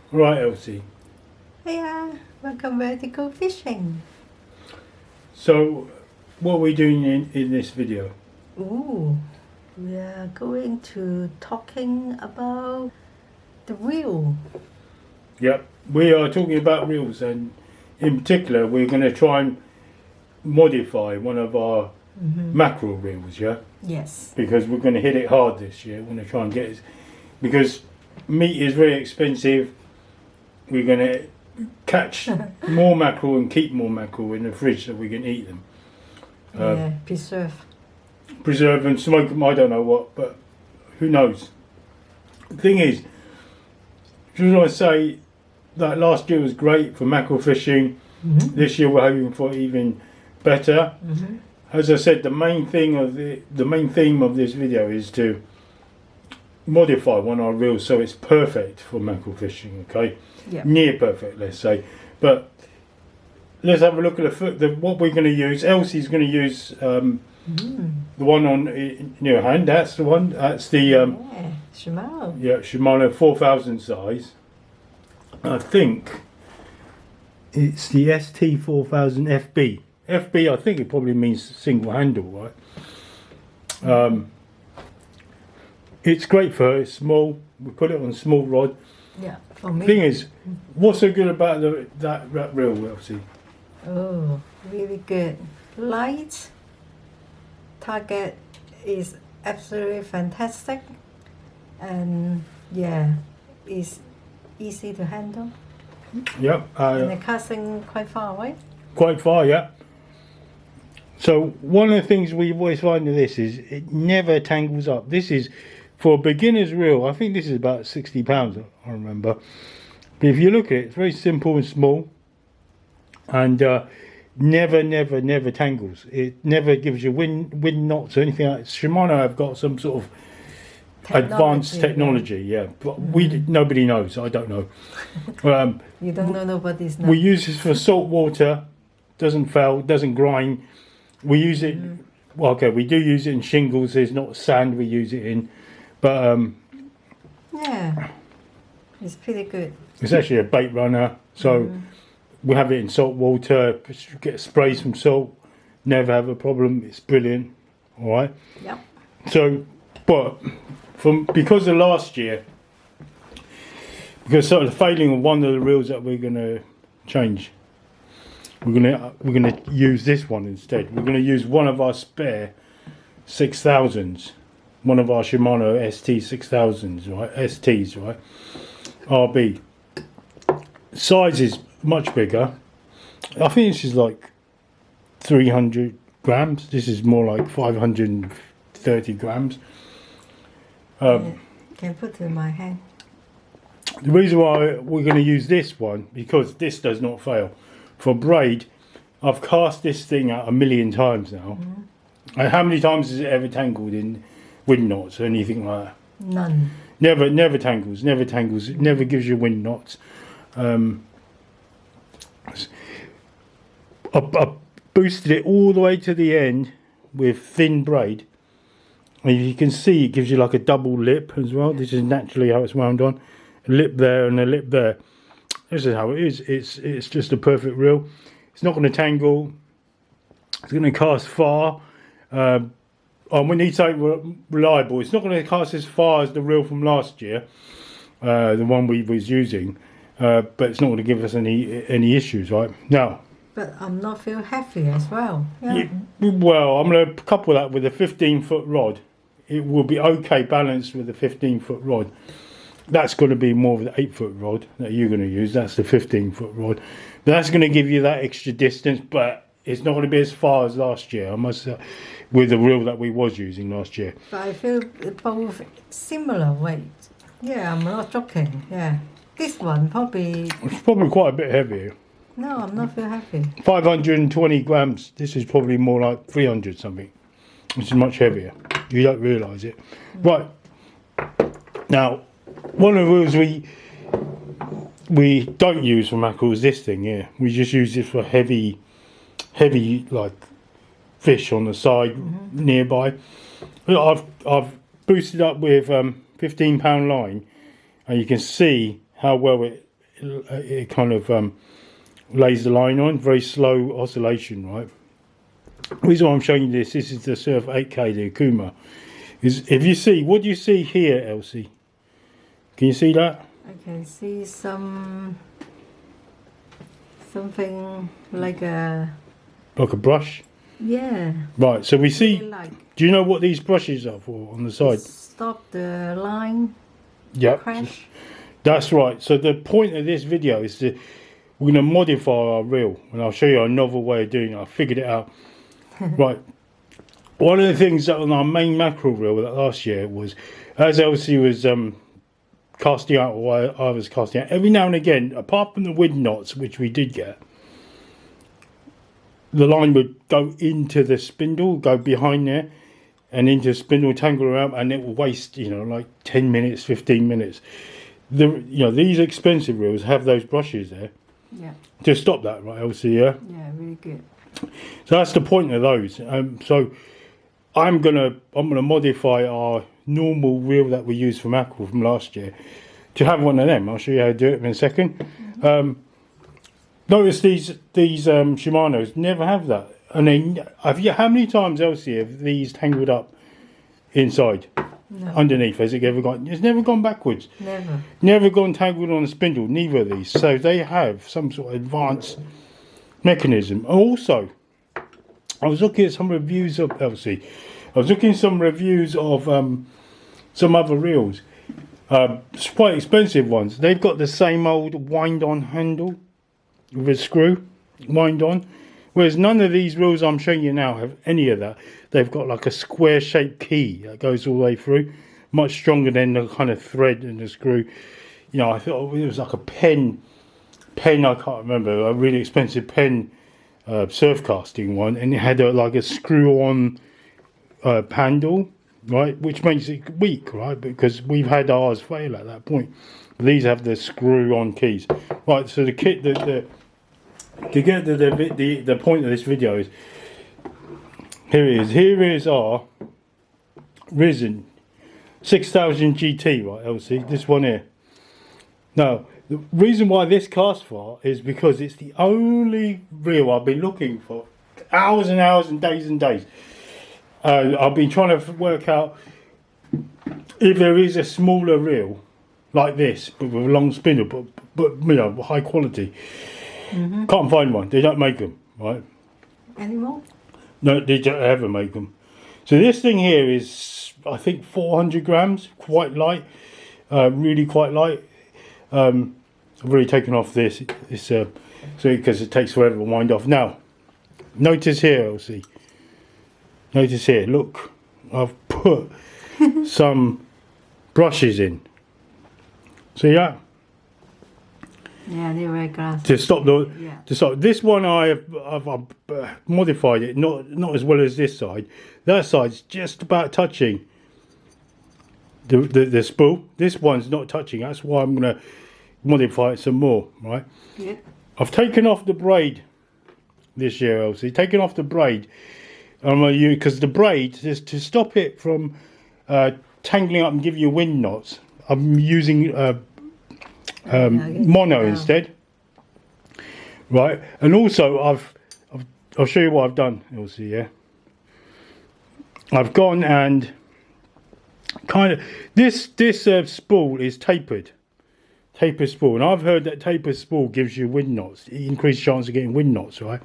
Right, Elsie. Hiya, welcome back to Go Fishing. So, what are we doing in this video? Ooh, we are going to talking about the reel. Yep, we are talking about reels, and in particular, we're going to try and modify one of our mackerel reels, yeah? Yes. Because we're going to hit it hard this year. We're going to try and get it, because meat is very expensive. We're going to catch more mackerel and keep more mackerel in the fridge so we can eat them. Yeah, preserve and smoke them, I don't know what, but who knows. The thing is, just want to say that last year was great for mackerel fishing. This year we're hoping for even better. As I said, the main theme of this video is to modify one of our reels so it's perfect for mackerel fishing. Okay, near perfect, let's say. But let's have a look at what we're going to use. Elsie's going to use the one in your hand. That's the one. That's the Shimano. Yeah, Shimano 4000 size. I think it's the ST4000 FB. FB, I think it probably means single handle, right? It's great for her. It's small. We put it on a small rod. Yeah, for me. Thing is, what's so good about that reel, Elsie? Oh, really good. Light. Target is absolutely fantastic. And yeah, it's easy to handle. Yep. And the casting quite far away. Quite far, yeah. So one of the things we always find with this is it never tangles up. This is for a beginner's reel. I think this is about £60, I remember. But if you look at it, it's very simple and small, and never tangles. It never gives you wind knots or anything like that. Shimano have got some sort of advanced technology, yeah. But nobody knows. I don't know. You don't know, nobody's knows. We use this for salt water. Doesn't fail. Doesn't grind. We use it. Well, okay, we do use it in shingles. There's not sand we use it in, but yeah, it's pretty good. it's actually a bait runner. So we have it in salt water. Get sprays from salt. Never have a problem. It's brilliant. All right. Yep. So, but because of last year, because of the failing of one of the reels that we're going to change, we're gonna use this one instead. We're gonna use one of our spare 6000s, one of our Shimano ST6000s, right? STs, right? RB. Size is much bigger. I think this is like 300 grams. This is more like 530 grams. Can put it in my hand. The reason why we're going to use this one, because this does not fail. For braid, I've cast this thing out 1,000,000 times now. And how many times has it ever tangled in wind knots or anything like that? None. Never tangles. It never gives you wind knots. I boosted it all the way to the end with thin braid. And you can see it gives you like a double lip as well. This is naturally how it's wound on. A lip there and a lip there. This is how it is. It's just a perfect reel. It's not going to tangle. It's going to cast far. We need something reliable. It's not going to cast as far as the reel from last year, the one we was using, but it's not going to give us any issues, right? Now. But I'm not feel heavy as well. Yeah. Well, I'm going to couple that with a 15-foot rod. It will be okay balanced with a 15-foot rod. That's going to be more of the 8-foot rod that you're going to use. That's the 15-foot rod. But that's going to give you that extra distance, but it's not going to be as far as last year, I must say, with the reel that we was using last year. But I feel both similar weight. Yeah, I'm not joking. Yeah. This one probably... It's probably quite a bit heavier. No, I'm not feel heavy. 520 grams. This is probably more like 300 something. This is much heavier. You don't realise it. Right. Now, one of the rules we don't use for mackerel is this thing here. We just use this for heavy like fish on the side nearby. I've boosted up with £15 line, and you can see how well it kind of lays the line on. Very slow oscillation, right? The reason why I'm showing you this is the Surf 8K, the Akuma. Is if you see, what do you see here, Elsie? Can you see that? I can see something like a brush? yeah. Right, so we see, Really like do you know what these brushes are for on the side? stop the line Yep, crash. that's right. So the point of this video is we're going to modify our reel, and I'll show you a novel way of doing it. I figured it out. Right, one of the things that on our main mackerel reel last year was, as Elsie was casting out, or I was casting out, every now and again, apart from the wind knots, which we did get, the line would go into the spindle, go behind there, and into the spindle, tangle around, and it will waste, like 10 minutes, 15 minutes. These expensive reels have those brushes there Yeah, to stop that, right, Elsie? Yeah. yeah, really good. So that's the point of those. So I'm gonna modify our normal reel that we used for mackerel from last year to have one of them. I'll show you how to do it in a second. Notice these Shimanos never have that. And then how many times, Elsie, have these tangled up inside? No, Underneath? Has it ever gone? It's never gone backwards. never. Never gone tangled on a spindle. Neither of these. So they have some sort of advanced mechanism. Also, I was looking at some reviews of Elsie. I was looking at some reviews of some other reels. It's quite expensive ones. They've got the same old wind-on handle with a screw, wind-on. Whereas none of these reels I'm showing you now have any of that. They've got like a square-shaped key that goes all the way through, much stronger than the kind of thread and the screw. I thought it was like a pen. I can't remember, a really expensive pen, surf casting one, and it had like a screw-on handle, right, which makes it weak, right, because we've had ours fail at that point. But these have the screw-on keys, right. So the kit, to get to the point of this video is here it is. Here is our Risen 6000 GT, right, Elsie? This one here. Now, the reason why this casts far is because it's the only reel I've been looking for hours and hours and days. I've been trying to work out if there is a smaller reel like this, but with a long spindle, but high quality. Can't find one. They don't make them, right? Anymore? No, they don't ever make them. So this thing here is, I think, 400 grams, quite light, really quite light. I've already taken off this, so because it takes forever to wind off. Now, notice here, Elsie. Notice here, look, I've put some brushes in. See that? Yeah, they wear glasses. To stop Yeah. this one, I've modified it, not as well as this side. That side's just about touching the spool. This one's not touching. That's why I'm gonna modify it some more, right? Yeah. I've taken off the braid this year, Elsie. Taken off the braid. I'm gonna use, because the braid is to stop it from tangling up and give you wind knots. I'm using mono instead, right? And also I'll show you what I've done, Elsie. Yeah, I've gone and kind of this spool is tapered spool, and I've heard that tapered spool gives you wind knots, increased chance of getting wind knots, right?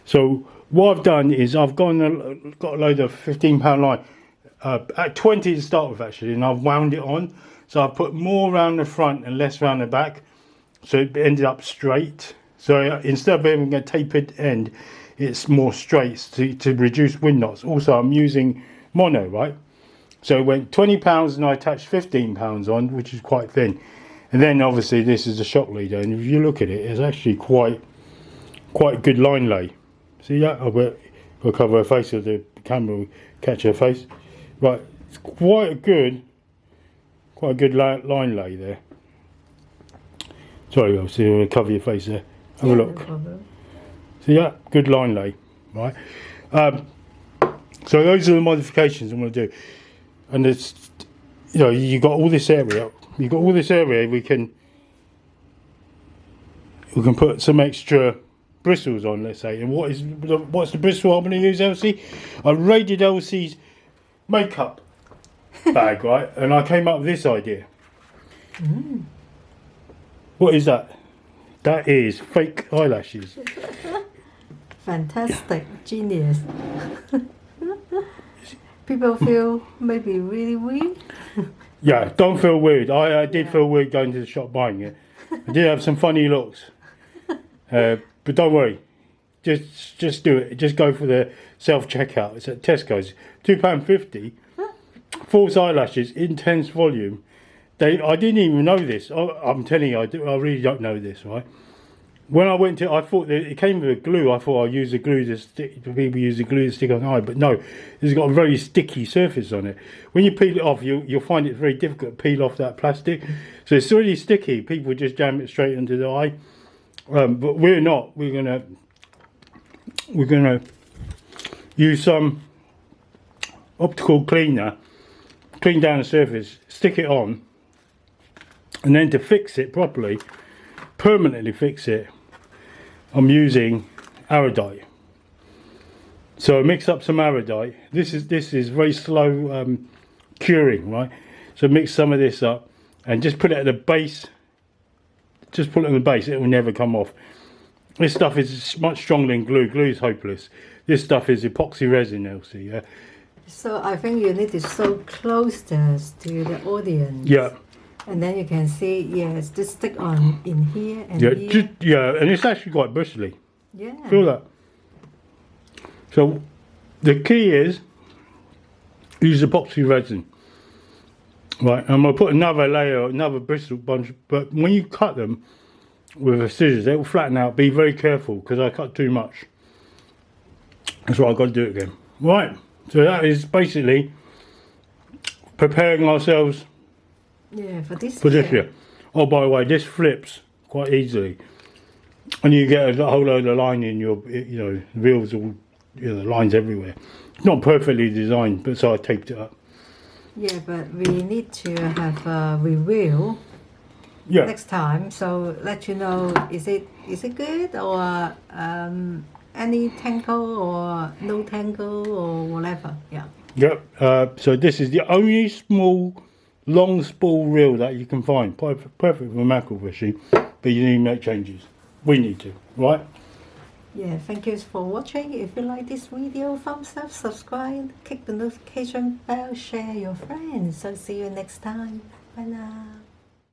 So what I've done is I've got a load of 15-pound line at 20 to start with, actually, and I've wound it on. So I've put more around the front and less around the back, so it ended up straight. So instead of having a tapered end, it's more straight to reduce wind knots. Also, I'm using mono, right? So it went 20 pounds and I attached 15 pounds on, which is quite thin. And then obviously this is a shock leader, and if you look at it, it's actually quite good line lay. See that? I'll cover her face so the camera will catch her face. Right, it's quite a good line lay there. Sorry, I'll see. I'm going to cover your face there. Have a look. See that? Good line lay, right? So those are the modifications I'm going to do. And it's, you got all this area. You've got all this area. We can we can put some extra bristles on, let's say. And what's the bristle I'm going to use, Elsie? I raided Elsie's makeup bag, right? And I came up with this idea. What is that? That is fake eyelashes. Fantastic, genius. People feel maybe really weird. Yeah, don't feel weird. I did feel weird going to the shop buying it. I did have some funny looks. But don't worry. Just do it. Just go for the self-checkout. It's at Tesco's. £2.50. False eyelashes, intense volume. I didn't even know this. I'm telling you, I really don't know this, right? When I went to, I thought that it came with a glue. I thought I'd use the glue to stick. People use the glue to stick on the eye, but no, it's got a very sticky surface on it. When you peel it off, you'll find it very difficult to peel off that plastic. So it's really sticky. People just jam it straight into the eye, but we're not. We're gonna use some optical cleaner, clean down the surface, stick it on, and then to fix it properly, permanently fix it, I'm using Aradite. So mix up some Aradite. This is very slow curing, right? So mix some of this up and just put it at the base. Just put it on the base, it will never come off. This stuff is much stronger than glue. Glue is hopeless. This stuff is epoxy resin, Elsie. Yeah. So I think you need to so close this to the audience. Yeah. And then you can see, yes, just stick on in here and Yeah. here. Yeah, and it's actually quite bristly. Yeah. Feel that? So the key is use epoxy resin. Right, I'm going to put another layer, another bristle bunch, but when you cut them with a scissors, they will flatten out. Be very careful because I cut too much. That's why I've got to do it again. Right, so that is basically preparing ourselves for this year. Oh, by the way, this flips quite easily. And you get a whole load of line in your, the wheels all, lines everywhere. It's not perfectly designed, but so I taped it up. Yeah, but we need to have a review next time. So let you know, is it good or any tangle or no tangle or whatever. Yeah. Yep. So this is the only small, long spool reel that you can find. Perfect for mackerel fishing, but you need to make changes. We need to, right? Yeah, thank you for watching. If you like this video, thumbs up, subscribe, click the notification bell, share your friends. So see you next time. Bye now.